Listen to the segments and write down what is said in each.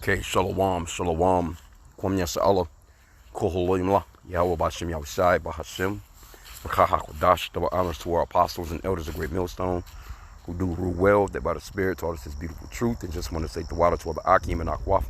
Okay, shalom, shalom. Kwam yasa Allah. Koholimla. Yahweh Bashim Yahushai Bahashim. B'chahakodash. Double honors to our apostles and elders of Great Millstone who do rule well, that by the Spirit taught us His beautiful truth, and just want to say the water to our H.I.M and Akwaf.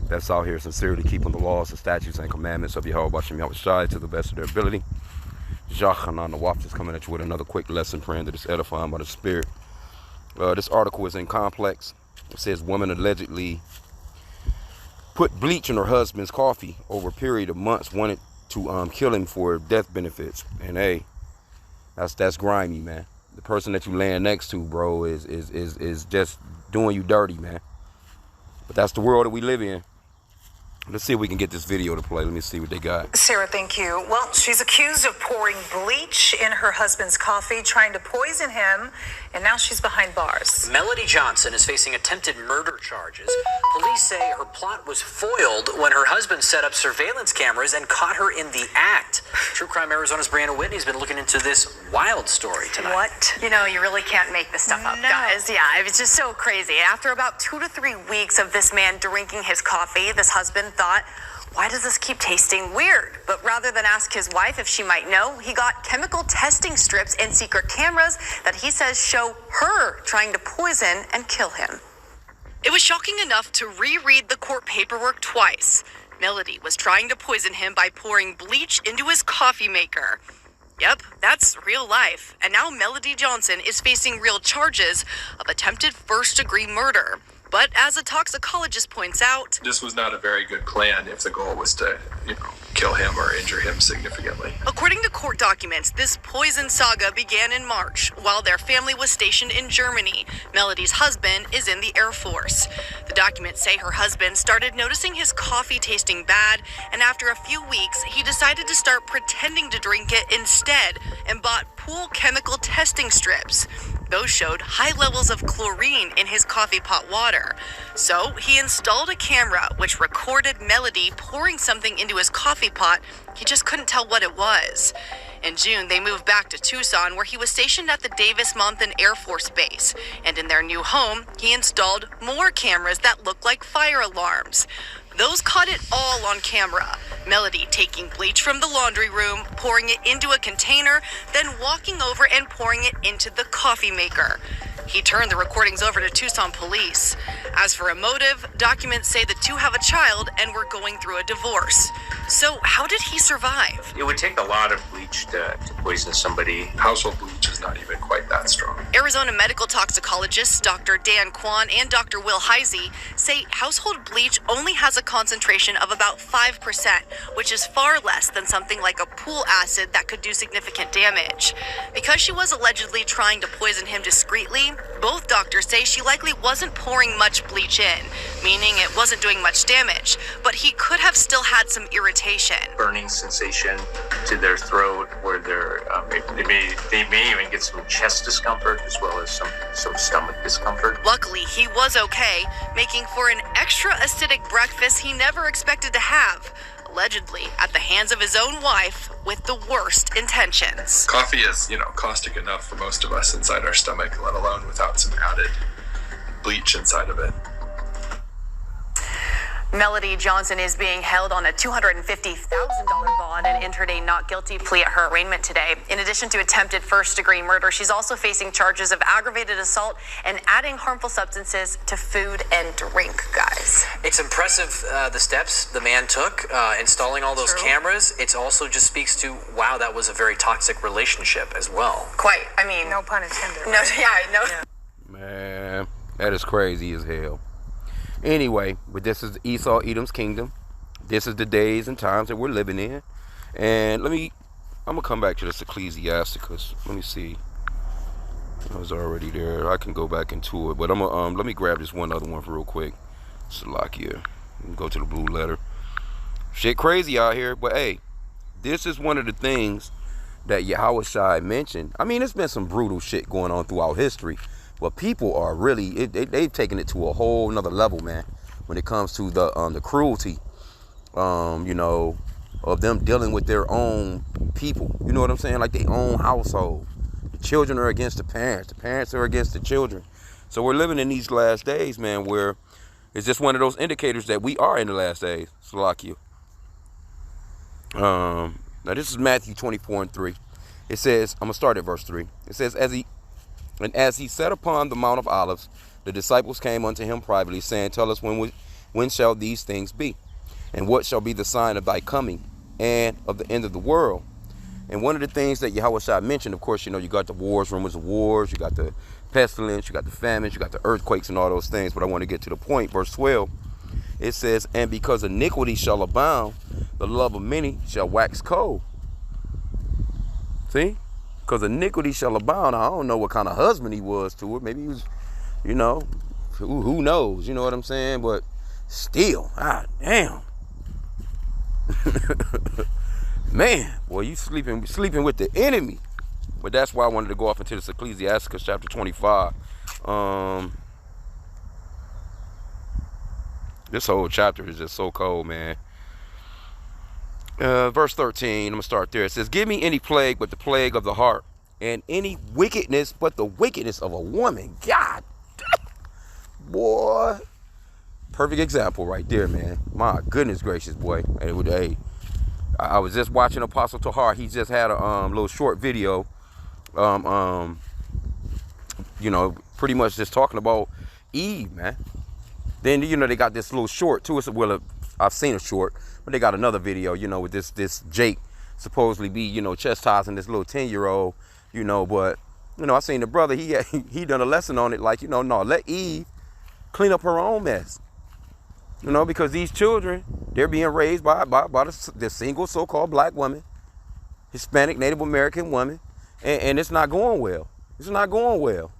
That's out here sincerely keeping the laws, the statutes, and commandments of Yahweh Bashim Yahushai to the best of their ability. Jachanan Nawaf just coming at you with another quick lesson, praying that it's edifying by the Spirit. This article is in Complex. It says woman allegedly put bleach in her husband's coffee over a period of months, wanted to kill him for death benefits. And hey, that's grimy, man. The person that you laying next to, bro, is just doing you dirty, man. But that's the world that we live in. Let's see if we can get this video to play. Let me see what they got. Sarah, thank you. Well, she's accused of pouring bleach in her husband's coffee, trying to poison him, and now she's behind bars. Melody Johnson is facing attempted murder charges. Police say her plot was foiled when her husband set up surveillance cameras and caught her in the act. True Crime Arizona's Brianna Whitney's been looking into this wild story tonight. What? You know, you really can't make this stuff up, guys. Yeah, it's just so crazy. After about 2 to 3 weeks of this man drinking his coffee, this husband thought, why does this keep tasting weird? But rather than ask his wife if she might know, he got chemical testing strips and secret cameras that he says show her trying to poison and kill him. It was shocking enough to reread the court paperwork twice. Melody was trying to poison him by pouring bleach into his coffee maker. Yep, that's real life. And now Melody Johnson is facing real charges of attempted first-degree murder. But as a toxicologist points out, this was not a very good plan if the goal was to, kill him or injure him significantly. According to court documents, this poison saga began in March while their family was stationed in Germany. Melody's husband is in the Air Force. The documents say her husband started noticing his coffee tasting bad, and after a few weeks, he decided to start pretending to drink it instead and bought pool chemical testing strips. Those showed high levels of chlorine in his coffee pot water. So he installed a camera which recorded Melody pouring something into his coffee pot. He just couldn't tell what it was. In June, they moved back to Tucson, where he was stationed at the Davis-Monthan Air Force Base. And in their new home, he installed more cameras that looked like fire alarms. Those caught it all on camera. Melody taking bleach from the laundry room, pouring it into a container, then walking over and pouring it into the coffee maker. He turned the recordings over to Tucson police. As for a motive, documents say the two have a child and were going through a divorce. So how did he survive? It would take a lot of bleach to poison somebody. Household bleach is not even quite that strong. Arizona medical toxicologists Dr. Dan Kwan and Dr. Will Heisey say household bleach only has a concentration of about 5%, which is far less than something like a pool acid that could do significant damage. Because she was allegedly trying to poison him discreetly, both doctors say she likely wasn't pouring much bleach in, meaning it wasn't doing much damage, but he could have still had some irritation. Burning sensation to their throat, where they may even get some chest discomfort as well as some stomach discomfort. Luckily, he was okay, making for an extra acidic breakfast he never expected to have, allegedly at the hands of his own wife with the worst intentions. Coffee is, caustic enough for most of us inside our stomach, let alone without some added bleach inside of it. Melody Johnson is being held on a $250,000 bond and entered a not guilty plea at her arraignment today. In addition to attempted first-degree murder, she's also facing charges of aggravated assault and adding harmful substances to food and drink, guys. It's impressive the steps the man took, installing all those cameras. It also just speaks to, wow, that was a very toxic relationship as well. Quite. I mean, No pun intended. no, Right? yeah. Man, that is crazy as hell. Anyway, but this is Esau Edom's kingdom. This is the days and times that we're living in. And I'm gonna come back to this Ecclesiasticus. Let me see. I was already there. I can go back into it, but I'm gonna let me grab this one other one real quick. Salakia. Go to the blue letter. Shit crazy out here, but hey, this is one of the things that Yahushua mentioned. I mean, it's been some brutal shit going on throughout history. But people are really, they've taken it to a whole nother level, man, when it comes to the cruelty, of them dealing with their own people. You know what I'm saying? Like their own household. The children are against the parents are against the children. So we're living in these last days, man, where It's just one of those indicators that we are in the last days. Salakia. Now this is Matthew 24:3. It says, I'm gonna start at verse 3. It says, as he sat upon the Mount of Olives, the disciples came unto him privately, saying, tell us when shall these things be? And what shall be the sign of thy coming and of the end of the world? And one of the things that Yahweh mentioned, of course, you got the wars, rumors of wars, you got the pestilence, you got the famines, you got the earthquakes and all those things. But I want to get to the point. Verse 12, it says, and because iniquity shall abound, the love of many shall wax cold. See? Because iniquity shall abound. I don't know what kind of husband he was to her. Maybe he was, who knows? You know what I'm saying? But still, damn. Man, boy, you sleeping with the enemy. But that's why I wanted to go off into this Ecclesiasticus chapter 25. This whole chapter is just so cold, man. Verse 13, I'm going to start there. It says, give me any plague but the plague of the heart, and any wickedness but the wickedness of a woman. God, boy. Perfect example right there, man. My goodness gracious, boy. Hey, I was just watching Apostle Tahar. He just had a little short video, pretty much just talking about Eve, man. Then, they got this little short, too. I've seen a short, but they got another video, with this Jake supposedly be, chastising this little 10-year-old, but, I seen the brother, he done a lesson on it, like, no, let Eve clean up her own mess. Because these children, they're being raised by the single so-called black woman, Hispanic, Native American woman, and it's not going well. It's not going well.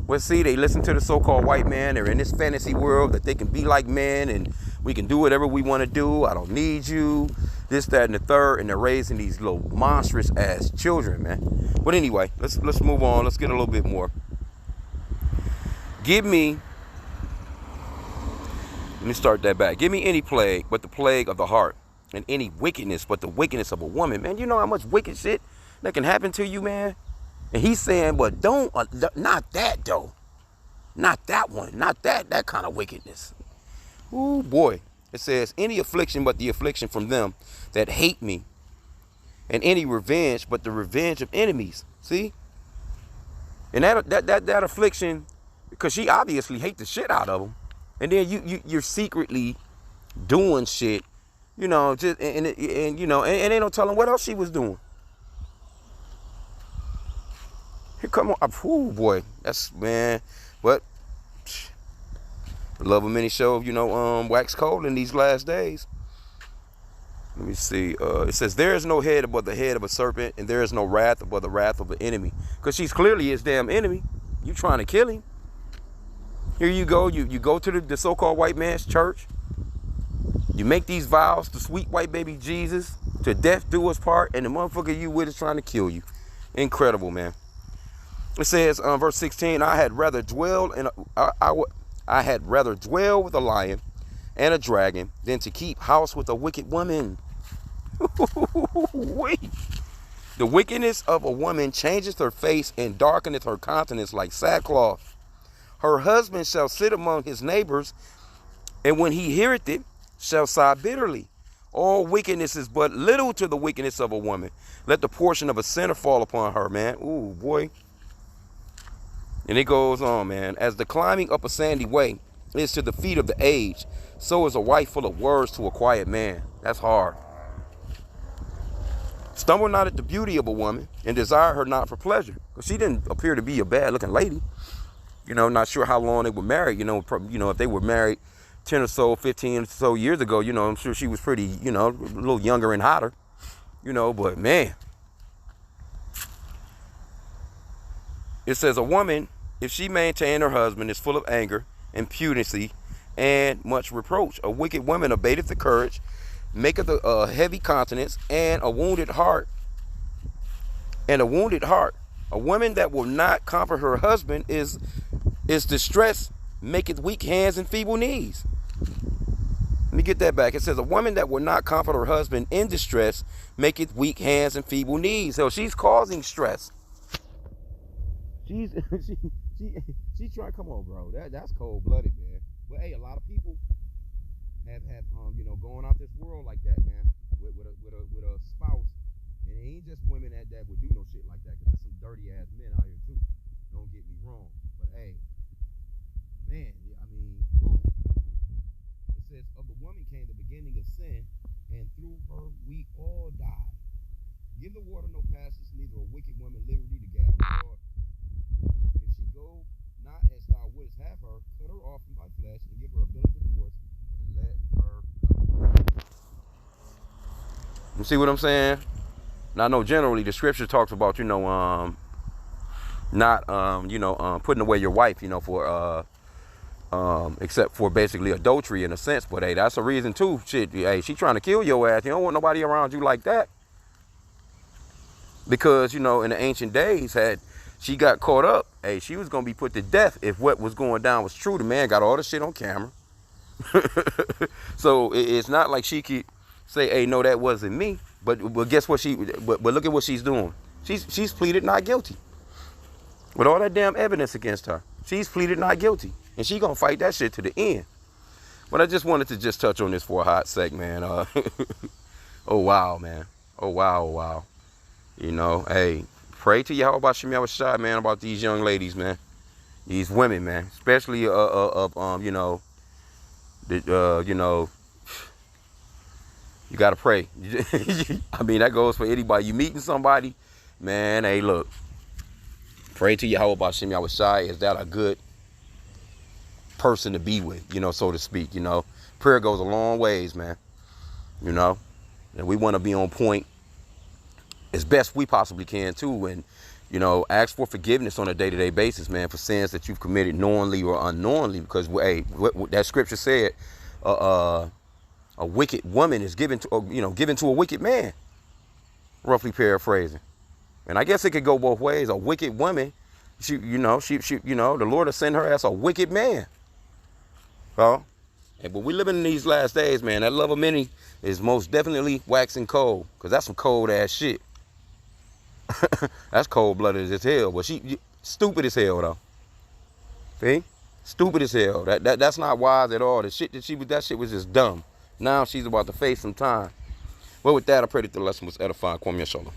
Well, see, they listen to the so-called white man. They're in this fantasy world that they can be like men and we can do whatever we want to do. I don't need you, this, that, and the third. And they're raising these little monstrous ass children, man. But anyway, let's move on. Let's get a little bit more. Let me start that back. Give me any plague but the plague of the heart, and any wickedness but the wickedness of a woman. Man, you know how much wicked shit that can happen to you, man? And he's saying, but don't, not that though. Not that one. Not that kind of wickedness. Ooh, boy. It says, any affliction but the affliction from them that hate me, and any revenge but the revenge of enemies. See? And that affliction, because she obviously hates the shit out of them. And then you're secretly doing shit, just and ain't no telling what else she was doing. Here come on, oh boy, that's, man. But the love of many shall, wax cold in these last days. Let me see. It says, there is no head above the head of a serpent, and there is no wrath above the wrath of an enemy. Because she's clearly his damn enemy. You trying to kill him. Here you go. You go to the so-called white man's church. You make these vows to sweet white baby Jesus, to death do us part, and the motherfucker you with is trying to kill you. Incredible, man. It says, verse 16, I had rather dwell with a lion and a dragon than to keep house with a wicked woman. Wait. The wickedness of a woman changeth her face and darkeneth her countenance like sackcloth. Her husband shall sit among his neighbors, and when he heareth it, shall sigh bitterly. All wickedness is but little to the wickedness of a woman. Let the portion of a sinner fall upon her, man. Ooh, boy. And it goes on, man. As the climbing up a sandy way is to the feet of the aged, so is a wife full of words to a quiet man. That's hard. Stumble not at the beauty of a woman, and desire her not for pleasure. Because she didn't appear to be a bad-looking lady. Not sure how long they were married. If they were married 10 or so, 15 or so years ago, I'm sure she was pretty, a little younger and hotter. But man. It says, a woman, if she maintain her husband, is full of anger, impunity, and much reproach. A wicked woman abateth the courage, maketh a heavy countenance, and a wounded heart. A woman that will not comfort her husband is distressed, maketh weak hands and feeble knees. Let me get that back. It says, a woman that will not comfort her husband in distress, maketh weak hands and feeble knees. So she's causing stress. She's trying, come on, bro. That's cold-blooded, man. But hey, a lot of people have you know, going out this world like that, man, with a spouse, and it ain't just women that would do no shit like that, because there's some dirty ass men out here too. Don't get me wrong, but hey, man, I mean, ooh. It says, of the woman came the beginning of sin, and through her we all die. Give the water no passage, neither a wicked woman liberty to gather abroad. If she go not as thou wouldst have her, cut her off from thy flesh, and give her a bill of divorce, and let her go. You see what I'm saying? Now I know generally the scripture talks about, you know, not you know, putting away your wife, you know, for except for basically adultery in a sense. But hey, that's a reason too. Shit, hey, she trying to kill your ass. You don't want nobody around you like that. Because, you know, in the ancient days, had she got caught up, hey, she was gonna be put to death if what was going down was true. The man got all the shit on camera. So it's not like she could say, hey, no, that wasn't me. But guess what, but look at what she's doing. She's pleaded not guilty. With all that damn evidence against her. She's pleaded not guilty. And she gonna fight that shit to the end. But I just wanted to just touch on this for a hot sec, man. Oh wow, man. Oh wow, oh wow. You know, hey, pray to Yahweh Shai, man, about these young ladies, man. These women, man. Especially you know, you know, you gotta pray. I mean, that goes for anybody. You meeting somebody, man, hey, look. Pray to Yahweh Shai. Is that a good person to be with, you know, so to speak? You know, prayer goes a long ways, man. You know, and we want to be on point as best we possibly can too, and you know, ask for forgiveness on a day-to-day basis, man, for sins that you've committed knowingly or unknowingly. Because hey, what that scripture said, a wicked woman is given to, you know, given to a wicked man. Roughly paraphrasing, and I guess it could go both ways. A wicked woman, she you know, the Lord will send her as a wicked man. Well, hey, but we living in these last days, man. That love of many is most definitely waxing cold, because that's some cold ass shit. That's cold-blooded as hell. But she stupid as hell though. See? Stupid as hell. That's not wise at all. The shit that that shit was just dumb. Now she's about to face some time. Well, with that, I pray that the lesson was edifying. Kwame Yashala.